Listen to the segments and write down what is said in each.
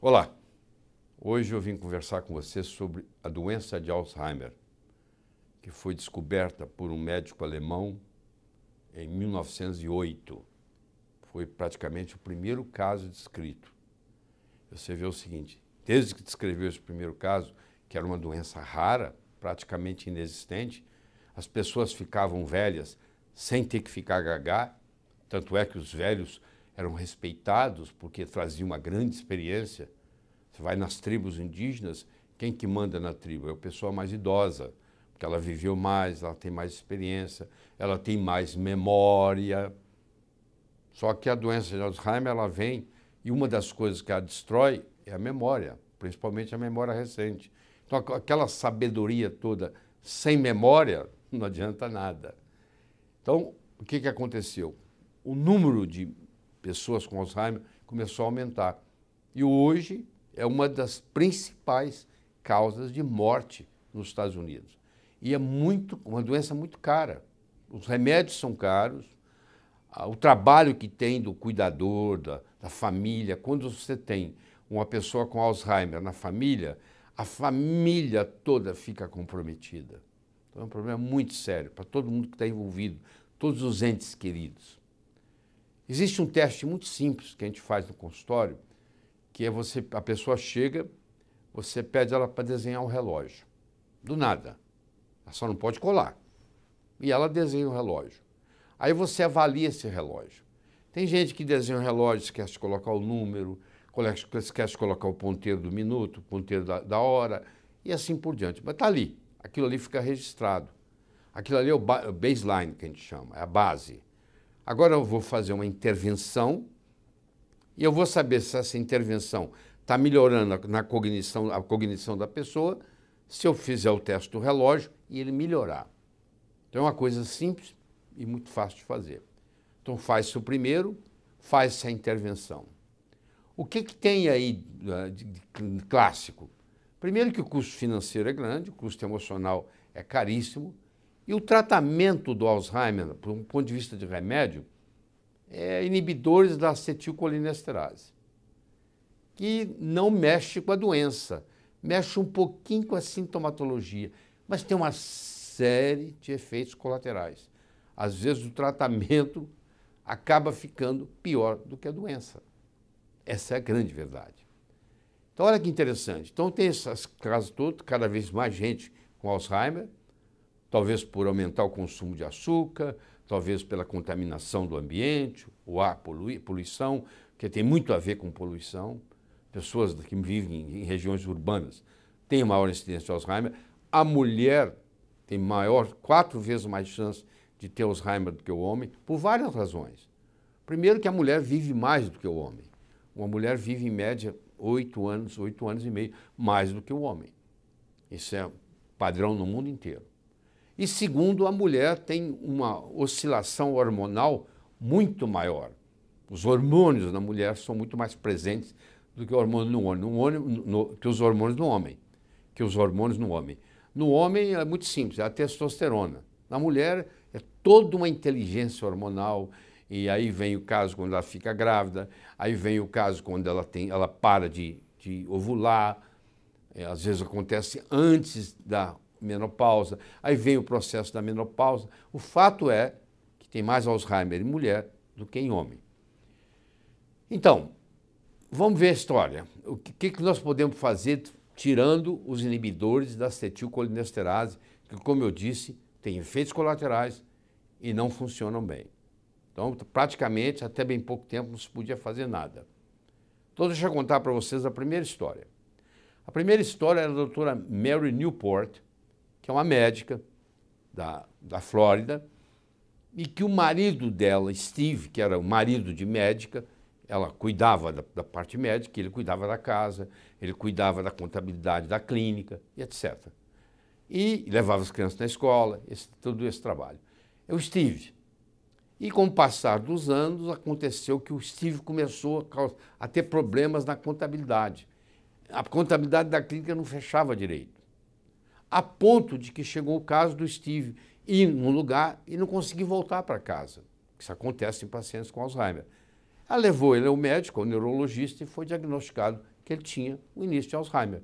Olá, hoje eu vim conversar com você sobre a doença de Alzheimer, que foi descoberta por um médico alemão em 1908. Foi praticamente o primeiro caso descrito. Você vê o seguinte, desde que descreveu esse primeiro caso, que era uma doença rara, praticamente inexistente, as pessoas ficavam velhas sem ter que ficar gaga, tanto é que os velhos eram respeitados porque traziam uma grande experiência. Você vai nas tribos indígenas, quem que manda na tribo? É a pessoa mais idosa, porque ela viveu mais, ela tem mais experiência, ela tem mais memória. Só que a doença de Alzheimer, ela vem e uma das coisas que ela destrói é a memória, principalmente a memória recente. Então, aquela sabedoria toda sem memória não adianta nada. Então, o que aconteceu? O número de pessoas com Alzheimer começou a aumentar. E hoje é uma das principais causas de morte nos Estados Unidos. E é uma doença muito cara. Os remédios são caros, o trabalho que tem do cuidador, da família. Quando você tem uma pessoa com Alzheimer na família, a família toda fica comprometida. Então é um problema muito sério para todo mundo que está envolvido, todos os entes queridos. Existe um teste muito simples que a gente faz no consultório, que é a pessoa chega, você pede ela para desenhar um relógio. Do nada. Ela só não pode colar. E ela desenha o relógio. Aí você avalia esse relógio. Tem gente que desenha um relógio, esquece de colocar o número, esquece de colocar o ponteiro do minuto, o ponteiro da hora, e assim por diante. Mas está ali. Aquilo ali fica registrado. Aquilo ali é o baseline, que a gente chama, é a base. Agora eu vou fazer uma intervenção e eu vou saber se essa intervenção está melhorando a cognição da pessoa se eu fizer o teste do relógio e ele melhorar. Então é uma coisa simples e muito fácil de fazer. Então faz-se o primeiro, faz-se a intervenção. O que tem aí de clássico? Primeiro que o custo financeiro é grande, o custo emocional é caríssimo, e o tratamento do Alzheimer, por um ponto de vista de remédio, é inibidores da acetilcolinesterase, que não mexe com a doença, mexe um pouquinho com a sintomatologia, mas tem uma série de efeitos colaterais. Às vezes o tratamento acaba ficando pior do que a doença. Essa é a grande verdade. Então olha que interessante. Então tem esses casos todos, cada vez mais gente com Alzheimer, talvez por aumentar o consumo de açúcar, talvez pela contaminação do ambiente, o ar, poluição, que tem muito a ver com poluição. Pessoas que vivem em regiões urbanas têm maior incidência de Alzheimer. A mulher tem 4 vezes mais chance de ter Alzheimer do que o homem, por várias razões. Primeiro que a mulher vive mais do que o homem. Uma mulher vive em média 8 anos e meio, mais do que o homem. Isso é padrão no mundo inteiro. E segundo, a mulher tem uma oscilação hormonal muito maior. Os hormônios na mulher são muito mais presentes do que o hormônio no homem, que os hormônios no homem. No homem é muito simples, é a testosterona. Na mulher é toda uma inteligência hormonal, e aí vem o caso quando ela fica grávida, aí vem o caso quando ela para de ovular, às vezes acontece antes da menopausa, aí vem o processo da menopausa. O fato é que tem mais Alzheimer em mulher do que em homem. Então, vamos ver a história. O que nós podemos fazer tirando os inibidores da acetilcolinesterase, que, como eu disse, tem efeitos colaterais e não funcionam bem. Então, praticamente, até bem pouco tempo, não se podia fazer nada. Então, deixa eu contar para vocês a primeira história. A primeira história é da doutora Mary Newport, que é uma médica da Flórida, e que o marido dela, Steve, que era o marido de médica, ela cuidava da parte médica, ele cuidava da casa, ele cuidava da contabilidade da clínica, e etc. E levava as crianças na escola, todo esse trabalho. É o Steve. E com o passar dos anos, aconteceu que o Steve começou a ter problemas na contabilidade. A contabilidade da clínica não fechava direito. A ponto de que chegou o caso do Steve ir num lugar e não conseguir voltar para casa. Isso acontece em pacientes com Alzheimer. Ela levou ele ao médico, ao neurologista, e foi diagnosticado que ele tinha o início de Alzheimer.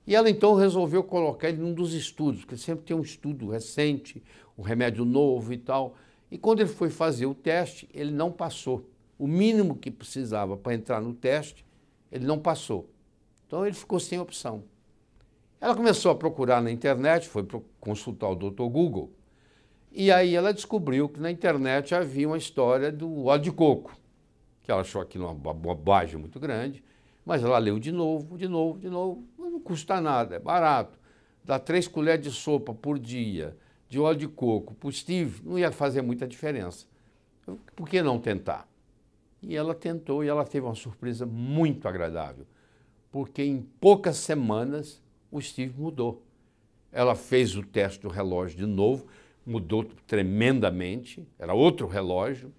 E ela então resolveu colocar ele num dos estudos, porque sempre tem um estudo recente, um remédio novo e tal. E quando ele foi fazer o teste, ele não passou. O mínimo que precisava para entrar no teste, ele não passou. Então ele ficou sem opção. Ela começou a procurar na internet, foi consultar o Dr. Google, e aí ela descobriu que na internet havia uma história do óleo de coco, que ela achou aquilo uma bobagem muito grande, mas ela leu de novo, não custa nada, é barato. Dá 3 colheres de sopa por dia de óleo de coco para o Steve, não ia fazer muita diferença. Por que não tentar? E ela tentou e ela teve uma surpresa muito agradável, porque em poucas semanas o Steve mudou. Ela fez o teste do relógio de novo, mudou tremendamente, era outro relógio,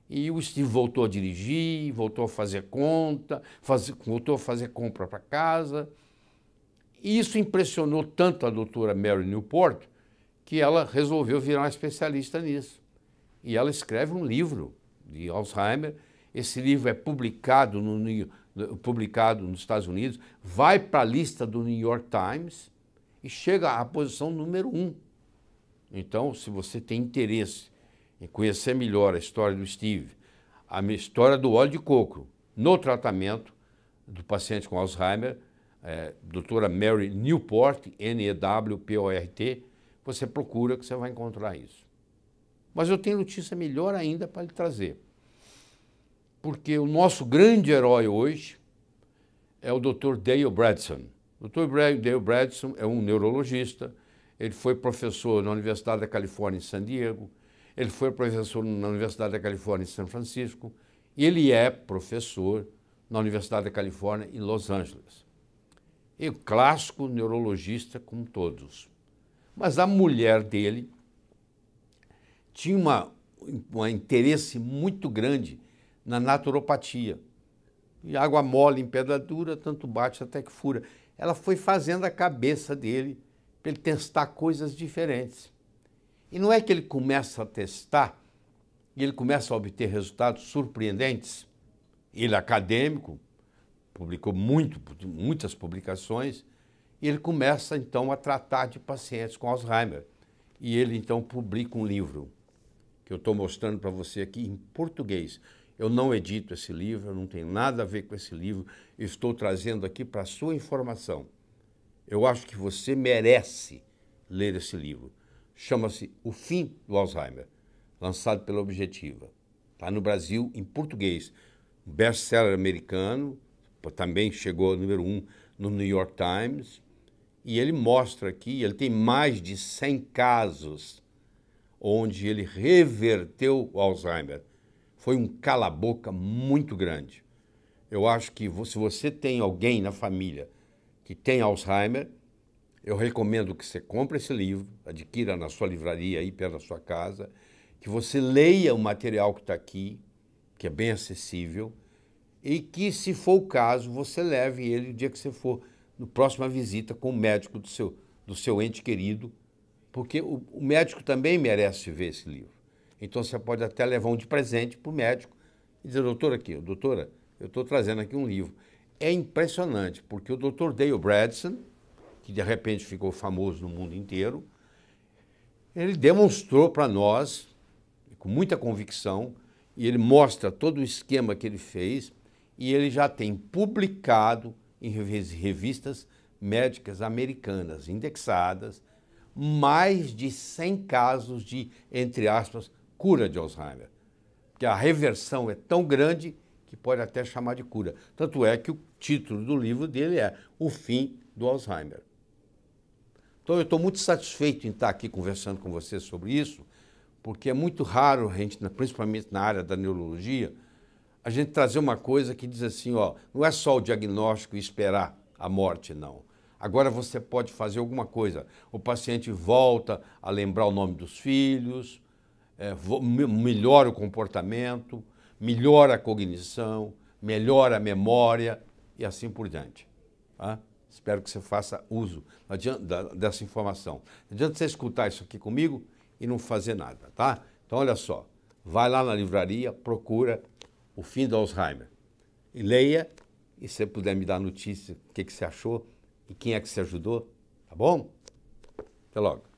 e o Steve voltou a dirigir, voltou a fazer conta, voltou a fazer compra para casa. E isso impressionou tanto a doutora Mary Newport que ela resolveu virar uma especialista nisso. E ela escreve um livro de Alzheimer. Esse livro é publicado nos Estados Unidos, vai para a lista do New York Times e chega à posição número 1. Então, se você tem interesse em conhecer melhor a história do Steve, a história do óleo de coco no tratamento do paciente com Alzheimer, doutora Mary Newport, Newport, você procura que você vai encontrar isso. Mas eu tenho notícia melhor ainda para lhe trazer. Porque o nosso grande herói hoje é o Dr. Dale Bredesen. O Dr. Dale Bredesen é um neurologista, ele foi professor na Universidade da Califórnia em San Diego, ele foi professor na Universidade da Califórnia em São Francisco e ele é professor na Universidade da Califórnia em Los Angeles. E o clássico neurologista como todos. Mas a mulher dele tinha um interesse muito grande na naturopatia. E água mole em pedra dura, tanto bate até que fura. Ela foi fazendo a cabeça dele para ele testar coisas diferentes. E não é que ele começa a testar e ele começa a obter resultados surpreendentes. Ele é acadêmico, publicou muitas publicações, e ele começa então a tratar de pacientes com Alzheimer. E ele então publica um livro, que eu estou mostrando para você aqui em português. Eu não edito esse livro, eu não tenho nada a ver com esse livro, eu estou trazendo aqui para a sua informação. Eu acho que você merece ler esse livro. Chama-se O Fim do Alzheimer, lançado pela Objetiva. Está no Brasil em português. Um best-seller americano, também chegou ao número 1 no New York Times. E ele mostra aqui, ele tem mais de 100 casos onde ele reverteu o Alzheimer. Foi um cala-boca muito grande. Eu acho que se você tem alguém na família que tem Alzheimer, eu recomendo que você compre esse livro, adquira na sua livraria aí perto da sua casa, que você leia o material que está aqui, que é bem acessível, e que, se for o caso, você leve ele o dia que você for na próxima visita com o médico do seu ente querido, porque o médico também merece ver esse livro. Então você pode até levar um de presente para o médico e dizer, doutora, eu estou trazendo aqui um livro. É impressionante, porque o Dr. Dale Bredesen, que de repente ficou famoso no mundo inteiro, ele demonstrou para nós, com muita convicção, e ele mostra todo o esquema que ele fez, e ele já tem publicado em revistas médicas americanas indexadas mais de 100 casos de, entre aspas, cura de Alzheimer. Porque a reversão é tão grande que pode até chamar de cura. Tanto é que o título do livro dele é O Fim do Alzheimer. Então eu estou muito satisfeito em estar aqui conversando com você sobre isso, porque é muito raro a gente, principalmente na área da neurologia, a gente trazer uma coisa que diz assim, ó, não é só o diagnóstico e esperar a morte, não. Agora você pode fazer alguma coisa. O paciente volta a lembrar o nome dos filhos, melhora o comportamento, melhora a cognição, melhora a memória e assim por diante. Tá? Espero que você faça uso dessa informação. Não adianta você escutar isso aqui comigo e não fazer nada, tá? Então, olha só, vai lá na livraria, procura O Fim do Alzheimer e leia E se você puder me dar notícia, o que você achou e quem é que se ajudou, tá bom? Até logo.